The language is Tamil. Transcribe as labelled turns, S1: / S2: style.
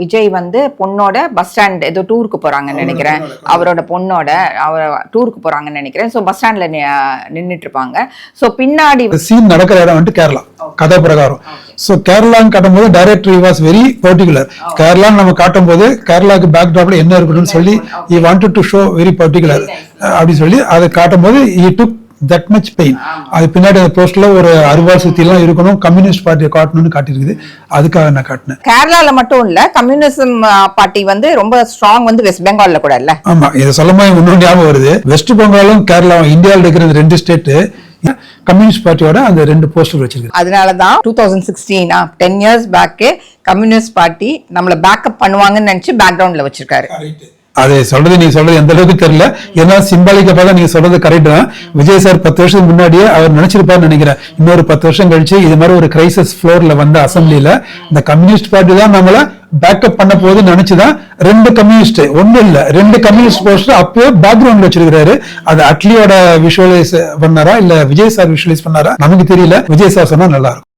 S1: விஜய் வந்து பொண்ணோட பஸ் ஸ்டாண்ட் ஏதோ டூருக்கு போறாங்கன்னு நினைக்கிறேன். அவரோட பொண்ணோட டூருக்கு போறாங்கன்னு நினைக்கிறேன். ஸோ பஸ் ஸ்டாண்ட்ல நின்றுட்டு இருப்பாங்க. ஸோ பின்னாடி
S2: சீன் நடக்கிற இடம் வந்துட்டு கேரளா கதை பிரகாரம். ஸோ கேரளான்னு காட்டும்போது டைரக்டர் வாஸ் வெரி பர்டிகுலர். கேரளான்னு நம்ம காட்டும் போது கேரளாக்கு பேக் ட்ராப்ல என்ன இருக்கணும்னு சொல்லி he wanted to show very particular அப்படின்னு சொல்லி அதை காட்டும் போது he took that much pain. அது பின்னாடி அந்த போஸ்ட்ல ஒரு அறுவாள் சுத்தி எல்லாம் இருக்கணும், கம்யூனிஸ்ட் பார்ட்டியை காட்டணும்னு காட்டியிருக்குது. அதுக்காக நான் காட்டினேன்.
S1: கேரளால மட்டும் இல்ல, கம்யூனிசம் பார்ட்டி வந்து ரொம்ப ஸ்ட்ராங் வந்து வெஸ்ட் பெங்கால்ல கூட இல்ல.
S2: ஆமா, இதை சொல்லும் போது இன்னொரு ஞாபகம் வருது. வெஸ்ட் பெங்காலும் கேரளாவும் இந்தியாவில் இருக்கிற ரெண்டு ஸ்டேட் கம்யூனிஸ்ட் பார்ட்டியோட அந்த ரெண்டு போஸ்டர் வச்சிருக்கு.
S1: அதனாலதான் 2016 10 years பேக் கம்யூனிஸ்ட் பார்ட்டி நம்மள பேக்கப் பண்ணுவாங்கன்னு நினைச்சு பேக்ரவுண்ட்ல வச்சிருக்காரு.
S2: அது சொல்றது நீங்க சொல்றது எந்த அளவுக்கு தெரியல. ஏன்னா சிம்பாலிக்கா பார்த்தா நீங்க சொல்றது கரெக்ட் தான். விஜய் சார் 10 வருஷத்துக்கு முன்னாடியே அவர் நினைச்சிருப்பாருன்னு நினைக்கிறேன். இன்னொரு 10 வருஷம் கழிச்சு இது மாதிரி ஒரு கிரைசிஸ் ஃப்ளோர்ல வந்த அசம்பிளில இந்த கம்யூனிஸ்ட் பார்ட்டி தான் நம்மள பேக்கப் பண்ண போகுதுன்னு நினைச்சுதான் ரெண்டு கம்யூனிஸ்ட் ஒண்ணு இல்ல ரெண்டு கம்யூனிஸ்ட் போஸ்டர் அப்போ பேக்ரவுண்ட்ல வச்சிருக்காரு. அது அட்லியோட விஷுவலைஸ் பண்ணாரா இல்ல விஜய் சார் விஷுவலைஸ் பண்ணாரா நமக்கு தெரியல. விஜய் சார் சொன்னா நல்லா இருக்கும்.